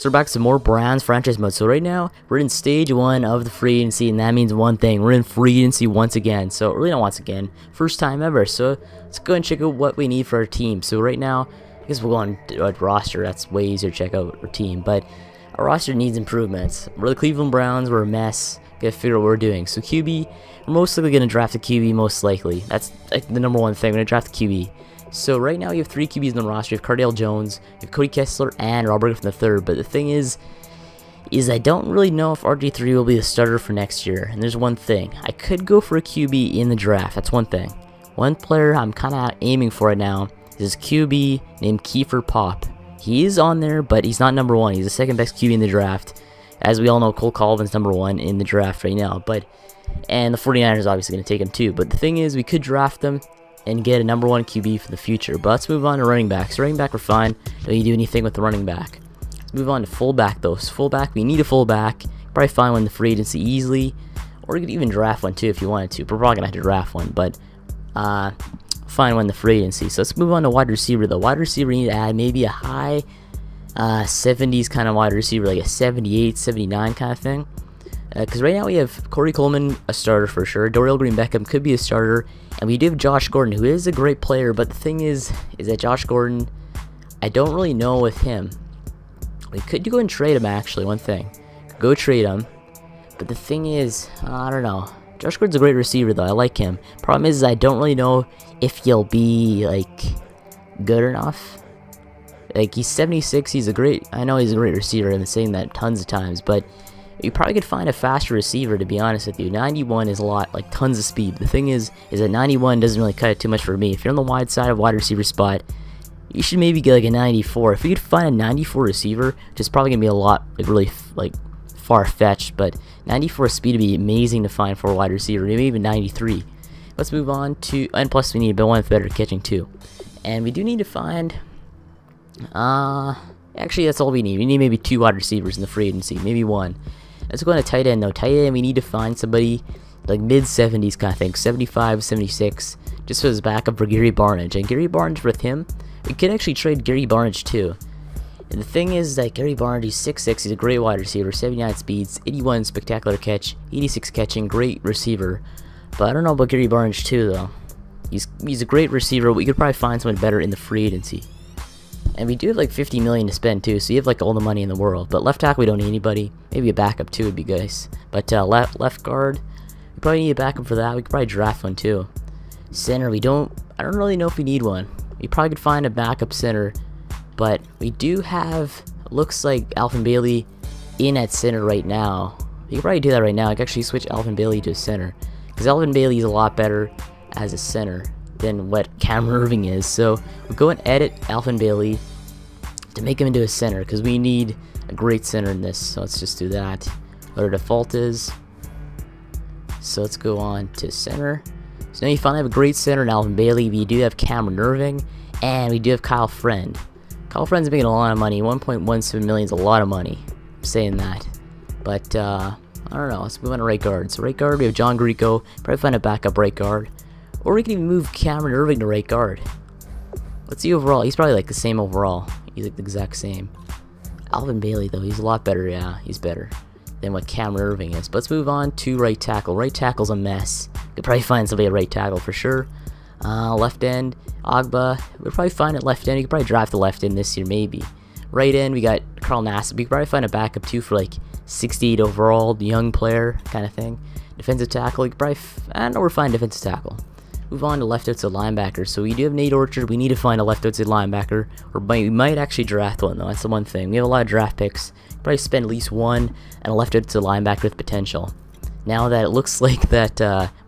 So we're back to some more Browns franchise mode. So right now, we're in stage 1 of the free agency, and that means one thing. We're in free agency once again. So really not once again, first time ever. So let's go and check out what we need for our team. So right now, I guess we'll go on roster. That's way easier to check out our team. But our roster needs improvements. We're the Cleveland Browns. We're a mess. Gotta figure out what we're doing. So QB, we're most likely going to draft a QB, most likely. That's like the number one thing. We're going to draft a QB. So right now you have 3 QBs in the roster. You have Cardale Jones, you have Cody Kessler, and Robert from the third. But the thing is I don't really know if RG3 will be the starter for next year. And there's one thing. I could go for a QB in the draft. That's one thing. One player I'm kind of aiming for right now is QB named Kiefer Pop. He is on there, but he's not number 1. He's the second best QB in the draft. As we all know, Cole Colvin's number 1 in the draft right now. And the 49ers are obviously going to take him too. But the thing is, we could draft them and get a number 1 QB for the future. But let's move on to running backs. Running back, we're fine. Don't need to do anything with the running back. Let's move on to fullback, though. So fullback, we need a fullback. Probably find one in the free agency easily. Or you could even draft one too if you wanted to. We're probably going to have to draft one, but find one in the free agency. So let's move on to wide receiver, though. Wide receiver, we need to add maybe a high 70s kind of wide receiver, like a 78, 79 kind of thing. Because right now we have Corey Coleman, a starter for sure. Dorial Green-Beckham could be a starter. And we do have Josh Gordon, who is a great player. But the thing is that Josh Gordon, I don't really know with him. We could go and trade him, actually, one thing. Go trade him. But the thing is, I don't know. Josh Gordon's a great receiver, though. I like him. Problem is I don't really know if he'll be, like, good enough. Like, he's 76. I know he's a great receiver. I've been saying that tons of times. But you probably could find a faster receiver, to be honest with you. 91 is a lot, like tons of speed. The thing is that 91 doesn't really cut it too much for me. If you're on the wide side of wide receiver spot, you should maybe get like a 94. If you could find a 94 receiver, which is probably gonna be a lot, like really like far-fetched, but 94 speed would be amazing to find for a wide receiver. Maybe even 93. Let's move on to, and plus we need one with better catching too. And we do need to find, actually that's all we need. We need maybe 2 wide receivers in the free agency, maybe 1. Let's go on to tight end, though. Tight end, we need to find somebody like mid-70s kind of thing, 75, 76, just as backup for Gary Barnidge. And Gary Barnidge, with him, we could actually trade Gary Barnidge too. And the thing is that Gary Barnidge, he's 6'6", he's a great wide receiver, 79 speeds, 81 spectacular catch, 86 catching, great receiver. But I don't know about Gary Barnidge too, though. He's a great receiver. We could probably find someone better in the free agency. And we do have like $50 million to spend too, so you have like all the money in the world. But left tackle, we don't need anybody. Maybe a backup too would be nice. But left guard, we probably need a backup for that. We could probably draft one too. Center, I don't really know if we need one. We probably could find a backup center, but we do have, looks like Alvin Bailey in at center right now. You could probably do that right now. I could actually switch Alvin Bailey to a center, because Alvin Bailey is a lot better as a center than what Cameron Irving is. So we'll go and edit Alvin Bailey to make him into a center, because we need a great center in this. So let's just do that. What our default is. So let's go on to center. So now you finally have a great center in Alvin Bailey. We do have Cameron Irving, and we do have Kyle Friend. Kyle Friend's making a lot of money. 1.17 million is a lot of money. I'm saying that. But I don't know. Let's move on to right guard. So right guard, we have John Greco. Probably find a backup right guard. Or we can even move Cameron Irving to right guard. Let's see overall. He's probably like the same overall. He's like the exact same. Alvin Bailey, though, he's a lot better. Yeah, he's better than what Cameron Irving is. But let's move on to right tackle. Right tackle's a mess. Could probably find somebody at right tackle for sure. Left end, Agba. We'll probably find it left end. We could probably draft the left end this year, maybe. Right end, we got Carl Nassib. We could probably find a backup too for like 68 overall, the young player kind of thing. Defensive tackle, we could probably, I don't know, we're fine defensive tackle. Move on to left outside linebacker. So we do have Nate Orchard. We need to find a left outside linebacker, or we might actually draft one, though. That's the one thing. We have a lot of draft picks. Probably spend at least one and a left outside linebacker with potential. Now that it looks like that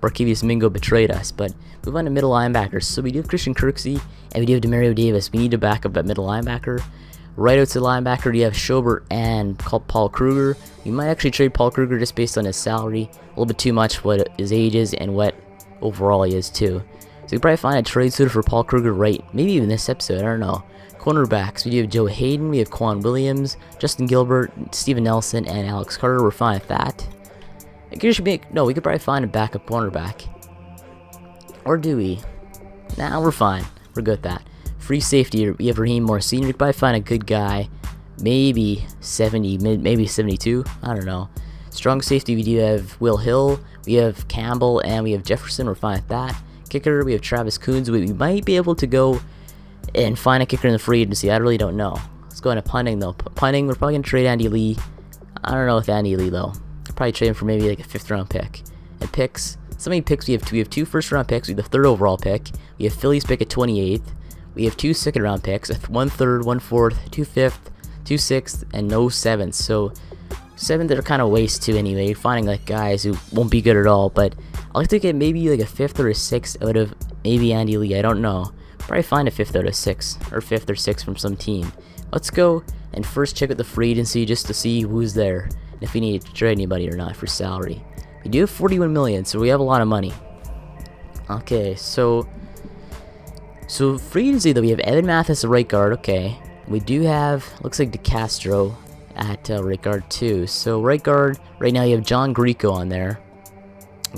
Barkevius Mingo betrayed us, but move on to middle linebackers. So we do have Christian Kirksey, and we do have Demario Davis. We need to back up at middle linebacker. Right outside linebacker, you have Schobert and Paul Kruger. You might actually trade Paul Kruger just based on his salary. A little bit too much what his age is and what overall he is too. So you probably find a trade suitor for Paul Kruger right, maybe even this episode, I don't know. Cornerbacks, we do have Joe Hayden, we have Quan Williams, Justin Gilbert, Steven Nelson, and Alex Carter. We're fine with that. I guess we could probably find a backup cornerback. Or do we? Nah, we're fine. We're good with that. Free safety, we have Raheem Moore Sr. We could probably find a good guy. maybe 70, maybe 72. I don't know. Strong safety, we do have Will Hill, we have Campbell, and we have Jefferson. We're fine with that. Kicker, we have Travis Coons. We might be able to go and find a kicker in the free agency. I really don't know. Let's go into punting though. Punting, we're probably gonna trade Andy Lee. I don't know with Andy Lee though. Probably trade him for maybe like a 5th round pick. And picks, so many picks we have. We have 2 first round picks. We have the 3rd overall pick. We have Philly's pick at 28th. We have 2 2nd round picks, 1 3rd, 1 4th, 2 5th, 2 6th, and no 7th. So 7th are kind of waste too anyway. You're finding like guys who won't be good at all. But I like to get maybe like a 5th or a 6th out of maybe Andy Lee. I don't know. Probably find a 5th out of 6 or 5th or 6th from some team. Let's go and first check out the free agency just to see who's there and if we need to trade anybody or not for salary. We do have 41 million, so we have a lot of money. Okay, so free agency though, we have Evan Mathis at right guard. Okay, we do have, looks like DeCastro at right guard too. So right guard right now you have John Greco on there.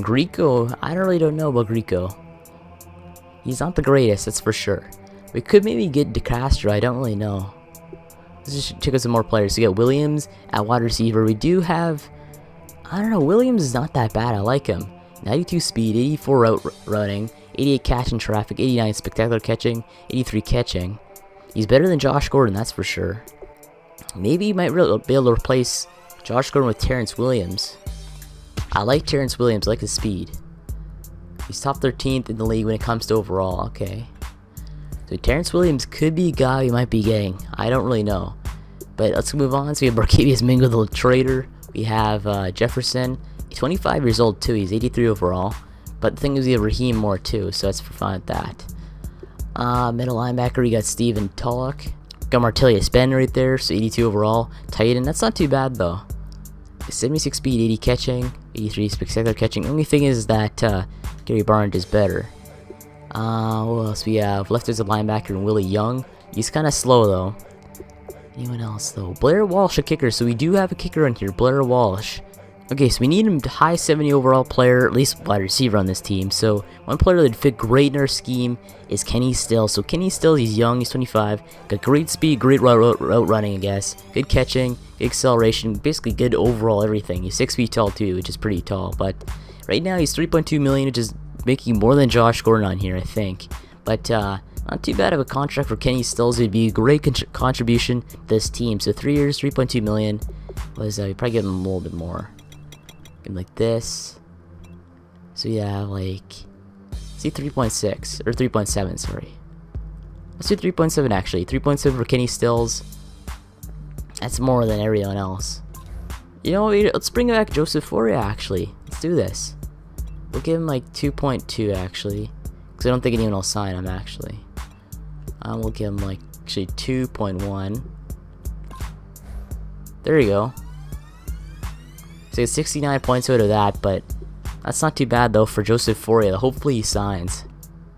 Greco, I really don't know about Greco. He's not the greatest, that's for sure. We could maybe get DeCastro, I don't really know. Let's just check out some more players. So we got Williams at wide receiver. We do have, I don't know, Williams is not that bad. I like him. 92 speed, 84 route running, 88 catch in traffic, 89 spectacular catching, 83 catching. He's better than Josh Gordon, that's for sure. Maybe he might be able to replace Josh Gordon with Terrence Williams. I like Terrence Williams, I like his speed. He's top 13th in the league when it comes to overall. Okay. So Terrence Williams could be a guy we might be getting. I don't really know. But let's move on. So we have Barkevious Mingo, the trader. We have Jefferson. He's 25 years old too. He's 83 overall. But the thing is we have Raheem Moore too. So that's for fun with that. Middle linebacker, we got Steven Tulloch. Got Martellus Ben right there. So 82 overall. Tight end. That's not too bad though. 76 speed, 80 catching, 83 spectacular catching. Only thing is that Gary Barnes is better. What else we have? Left as a linebacker and Willie Young. He's kind of slow though. Anyone else though? Blair Walsh, a kicker. So we do have a kicker on here, Blair Walsh. Okay, so we need a high 70 overall player, at least wide receiver on this team. So one player that would fit great in our scheme is Kenny Stills. So Kenny Stills, he's young, he's 25, got great speed, great route running, I guess. Good catching, good acceleration, basically good overall everything. He's 6 feet tall too, which is pretty tall. But right now he's 3.2 million, which is making more than Josh Gordon on here, I think. But not too bad of a contract for Kenny Stills. It would be a great contribution to this team. So 3 years, 3.2 million was you probably give him a little bit more. Like this. So yeah, like, see 3.6 or 3.7, sorry. Let's do 3.7 actually. 3.7 for Kenny Stills. That's more than everyone else. You know, let's bring back Joseph Foria actually. Let's do this. We'll give him like 2.2 actually, because I don't think anyone will sign him actually. We'll give him like actually 2.1. There you go. So it's 69 points out of that, but that's not too bad though for Joseph Foria. Hopefully he signs.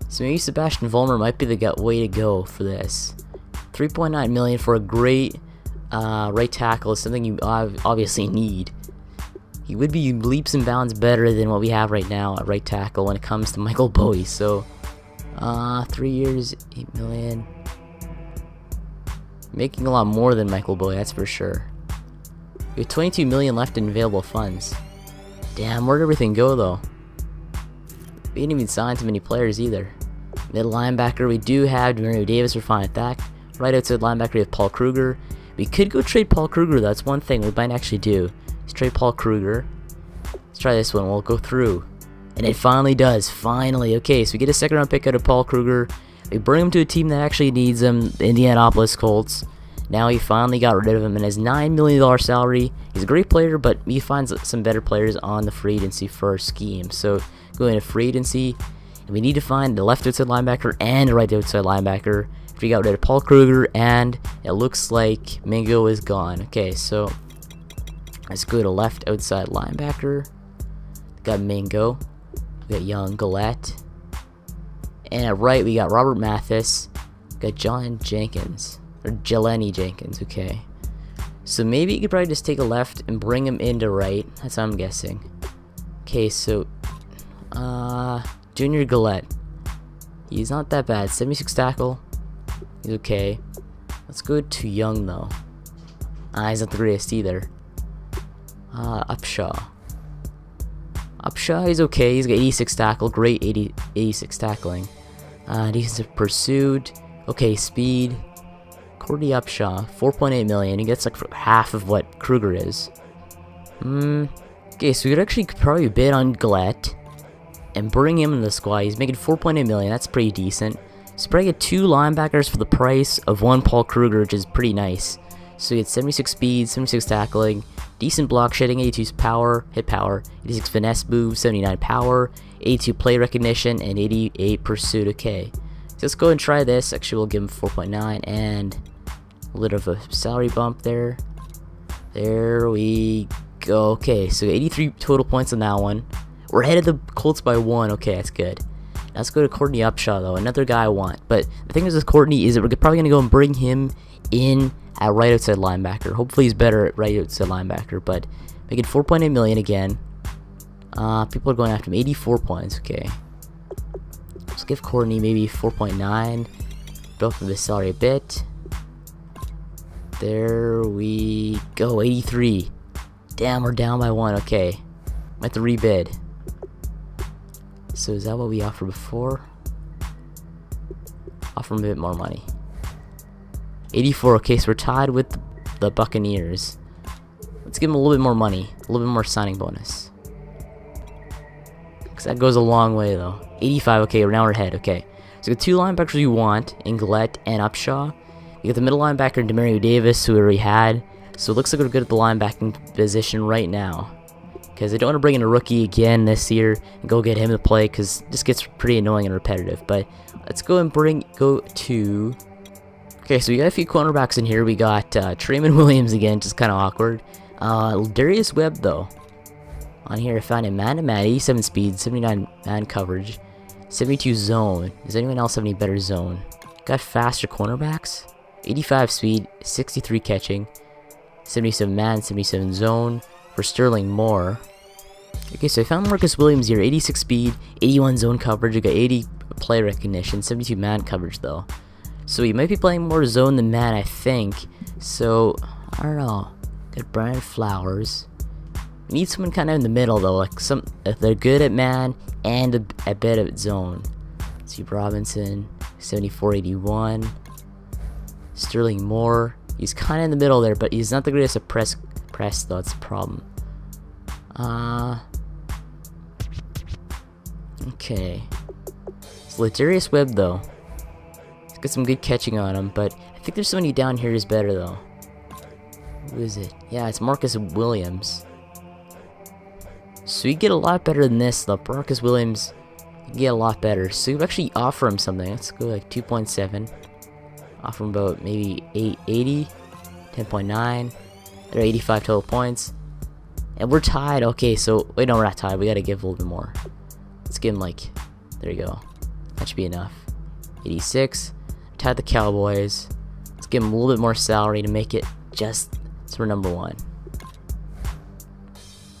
So maybe Sebastian Vollmer might be the way to go for this. 3.9 million for a great right tackle is something you obviously need. He would be leaps and bounds better than what we have right now at right tackle when it comes to Michael Bowie. So 3 years, 8 million. Making a lot more than Michael Bowie, that's for sure. We have 22 million left in available funds. Damn, where'd everything go though? We didn't even sign too many players either. Middle linebacker, we do have Demario Davis, we're fine with that. Right outside linebacker, we have Paul Kruger. We could go trade Paul Kruger, that's one thing we might actually do. Let's trade Paul Kruger. Let's try this one, we'll go through. And it finally does, finally. Okay, so we get a 2nd round pick out of Paul Kruger. We bring him to a team that actually needs him, the Indianapolis Colts. Now he finally got rid of him and his $9 million salary. He's a great player, but he finds some better players on the free agency for our scheme. So going to free agency, and we need to find the left outside linebacker and the right outside linebacker. We got rid of Paul Kruger, and it looks like Mingo is gone. Okay, so let's go to left outside linebacker. We got Mingo. We got Young Gillette. And at right, we got Robert Mathis. We got John Jenkins. Or Jeleni Jenkins, okay. So maybe you could probably just take a left and bring him into right. That's what I'm guessing. Okay, so Junior Gillette. He's not that bad. 76 tackle. He's okay. Let's go to Young though. He's not the greatest either. Upshaw. Upshaw, he's okay. He's got 86 tackle, great 86 tackling. Decent pursuit. Okay, speed. Courtney Upshaw, 4.8 million. He gets like half of what Kruger is. Okay, so we could actually probably bid on Gillette and bring him in the squad. He's making 4.8 million. That's pretty decent. So probably get 2 linebackers for the price of 1 Paul Kruger, which is pretty nice. So you get 76 speed, 76 tackling, decent block shedding, 82 power, hit power, 86 finesse move, 79 power, 82 play recognition, and 88 pursuit. Okay, so let's go and try this. Actually, we'll give him 4.9 and a little of a salary bump there. There we go. Okay, so 83 total points on that one. We're ahead of the Colts by 1. Okay, that's good. Now let's go to Courtney Upshaw, though. Another guy I want. But the thing is with Courtney is that we're probably going to go and bring him in at right outside linebacker. Hopefully he's better at right outside linebacker. But making 4.8 million again. People are going after him. 84 points. Okay. Let's give Courtney maybe 4.9. Build up his salary a bit. There we go. 83. Damn, we're down by 1. Okay. Might have to rebid. So is that what we offered before? Offer him a bit more money. 84. Okay, so we're tied with the Buccaneers. Let's give him a little bit more money. A little bit more signing bonus. Because that goes a long way, though. 85. Okay, now we're ahead. Okay. So we got 2 linebackers you want. Gillette and Upshaw. We got the middle linebacker, Demario Davis, who we already had. So it looks like we're good at the linebacking position right now. Because I don't want to bring in a rookie again this year and go get him to play, because this gets pretty annoying and repetitive. But let's go and go to... Okay, so we got a few cornerbacks in here. We got Trayman Williams again, just kind of awkward. Darius Webb, though. On here, I found him man-to-man, 87 speed, 79 man coverage, 72 zone. Does anyone else have any better zone? Got faster cornerbacks. 85 speed, 63 catching, 77 man, 77 zone. For Sterling Moore. Okay, so I found Marcus Williams here, 86 speed, 81 zone coverage. We got 80 play recognition, 72 man coverage though. So he might be playing more zone than man, I think. So I don't know. Got Brian Flowers. We need someone kind of in the middle though, like if they're good at man and a bit at zone. Steve Robinson, 74-81. Sterling Moore. He's kind of in the middle there, but he's not the greatest at press though. That's the problem. Okay. So Darius Webb though. He's got some good catching on him, but I think there's somebody down here who's better though. Who is it? Yeah, it's Marcus Williams. So you get a lot better than this though. Marcus Williams, you get a lot better. So you actually offer him something. Let's go like 2.7. Offer him about maybe 880, 10.9. There are 85 total points. And we're tied. Okay, so wait, no, we're not tied. We gotta give a little bit more. Let's give him like, there you go. That should be enough. 86. Tied the Cowboys. Let's give him a little bit more salary to make it just so we're number 1.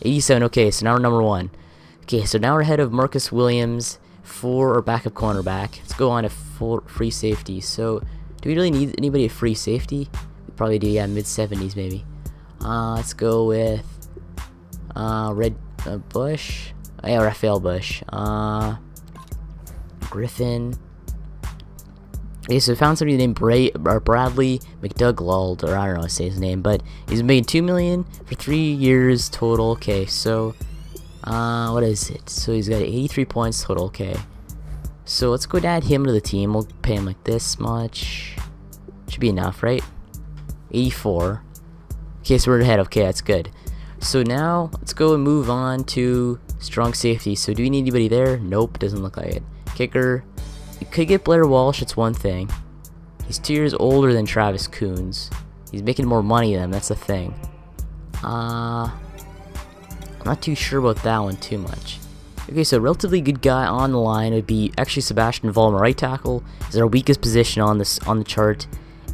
87. Okay, so now we're number 1. Okay, so now we're ahead of Marcus Williams for our backup cornerback. Let's go on to free safety. So do we really need anybody at free safety? We probably do. Yeah, mid 70s maybe. Let's go with Bush. Yeah, Raphael Bush. Griffin. Okay, so I found somebody named Bradley McDougald, or I don't know how to say his name, but he's made $2 million for 3 years total. Okay, so what is it? So he's got 83 points total. Okay, so let's go and add him to the team. We'll pay him like this much. Should be enough, right? 84. Okay, so we're ahead. Okay, that's good. So now let's go and move on to strong safety. So do we need anybody there? Nope, doesn't look like it. Kicker. You could get Blair Walsh, it's one thing. He's 2 years older than Travis Coons. He's making more money than him, that's the thing. I'm not too sure about that one too much. Okay, so a relatively good guy on the line would be actually Sebastian Vollmer, right tackle. Is our weakest position on the chart,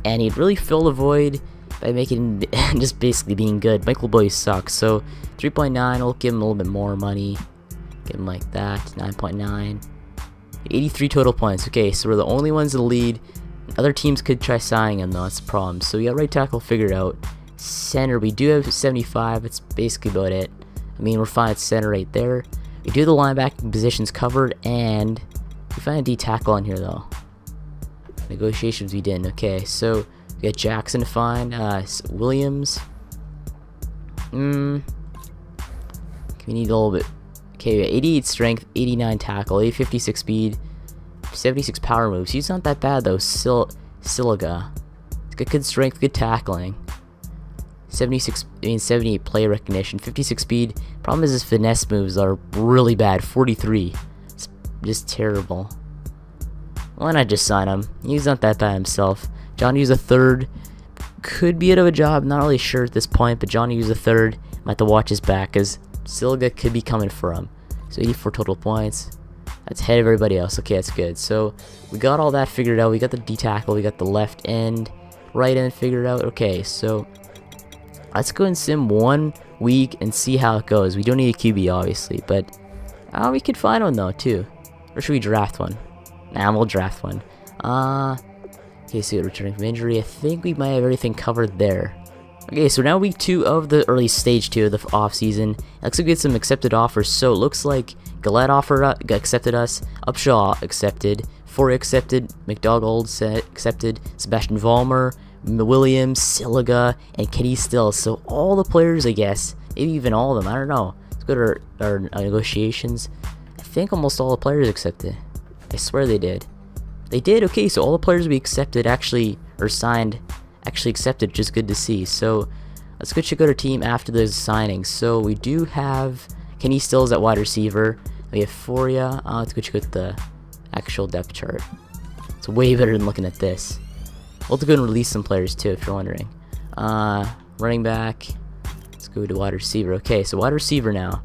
and he'd really fill the void by making just basically being good. Michael Boyce sucks, so 3.9. We'll give him a little bit more money. Give him like that, 9.9. 83 total points. Okay, so we're the only ones in the lead. Other teams could try signing him though, that's the problem. So we got right tackle figured out. Center, we do have 75. That's basically about it. I mean, we're fine at center right there. We do have the linebacking positions covered, and we find a D tackle on here though. Negotiations we didn't. Okay, so we got Jackson to find. Williams. We need a little bit. Okay, we got 88 strength, 89 tackle, 856 speed, 76 power moves. He's not that bad though. Siliga. He's got good strength, good tackling. 78 play recognition, 56 speed. Problem is his finesse moves are really bad. 43. It's just terrible. Why not just sign him? He's not that bad himself. John Hughes a third. Could be out of a job. Not really sure at this point, but John Hughes a third. Might have to watch his back because Siliga could be coming for him. So 84 total points. That's ahead of everybody else. Okay, that's good. So we got all that figured out. We got the D tackle. We got the left end, right end figured out. Okay, so let's go and sim 1 week and see how it goes. We don't need a QB obviously, but we could find one though too. Or should we draft one? Nah, we'll draft one. Okay, so returning from injury. I think we might have everything covered there. Okay, so now week 2 of the early stage 2 of the off season. Looks like we get some accepted offers. So it looks like Gillette accepted us, Upshaw accepted, Fourier accepted, McDougald accepted, Sebastian Vollmer, Williams, Siliga, and Kenny Stills. So all the players, I guess, maybe even all of them. I don't know. Let's go to our negotiations. I think almost all the players accepted. I swear they did. They did. Okay, so all the players we accepted actually or signed actually accepted, which is good to see. So let's go check out our team after those signings. So we do have Kenny Stills at wide receiver. We have Fourier. Let's go check out the actual depth chart. It's way better than looking at this. We'll have to go and release some players too, if you're wondering. Running back. Let's go to wide receiver. Okay, so wide receiver now.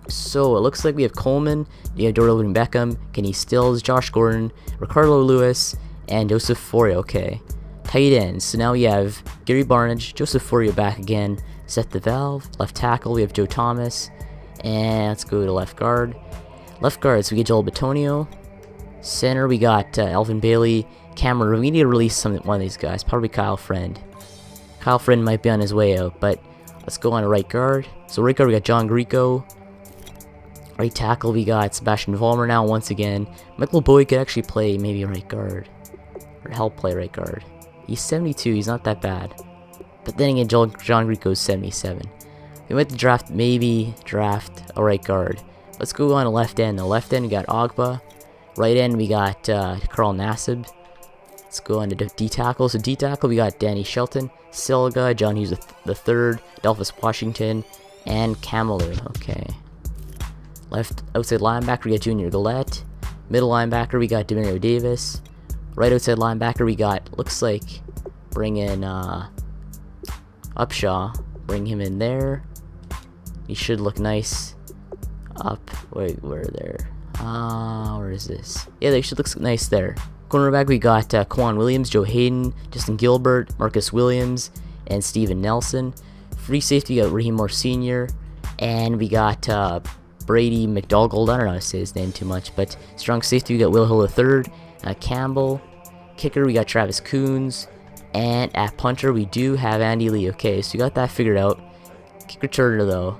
So it looks like we have Coleman, you have Dorian Beckham, Kenny Stills, Josh Gordon, Ricardo Lewis, and Joseph Fourier. Okay. Tight ends. So now we have Gary Barnage, Joseph Fourier back again, Seth DeValve. Left tackle, we have Joe Thomas. And let's go to left guard. Left guard, so we get Joel Batonio. Center, we got Elvin Bailey. Cameron, we need to release one of these guys. Probably Kyle Friend. Kyle Friend might be on his way out, but let's go on to right guard. So right guard, we got John Greco. Right tackle, we got Sebastian Vollmer now once again. Michael Boyd could actually play maybe right guard. Or help play right guard. He's 72, he's not that bad. But then again, John Greco's 77. We might draft a right guard. Let's go on to left end. The left end, we got Ogba. Right end, we got Carl Nassib. Let's go on to D tackle. So D tackle, we got Danny Shelton, Siliga, John Hughes the third, Delphus Washington, and Kamalu. Okay. Left outside linebacker, we got Junior Gillette. Middle linebacker, we got Demario Davis. Right outside linebacker, we got, looks like, bring in Upshaw. Bring him in there. He should look nice. Wait, where there? Where is this? Yeah, they should look nice there. Cornerback, we got Quan Williams, Joe Hayden, Justin Gilbert, Marcus Williams, and Steven Nelson. Free safety, we got Raheem Moore Sr., and we got Brady McDougald. I don't know how to say his name too much, but strong safety, we got Will Hill III, Campbell. Kicker, we got Travis Coons, and at punter, we do have Andy Lee. Okay, so you got that figured out. Kick returner, though.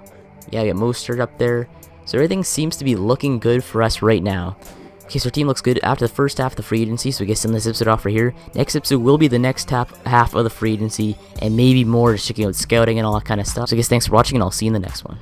Yeah, we got Mostert up there. So everything seems to be looking good for us right now. Okay, so our team looks good after the first half of the free agency, so we guess send this episode off right here. Next episode will be the next half of the free agency, and maybe more, just checking out scouting and all that kind of stuff. So I guess thanks for watching, and I'll see you in the next one.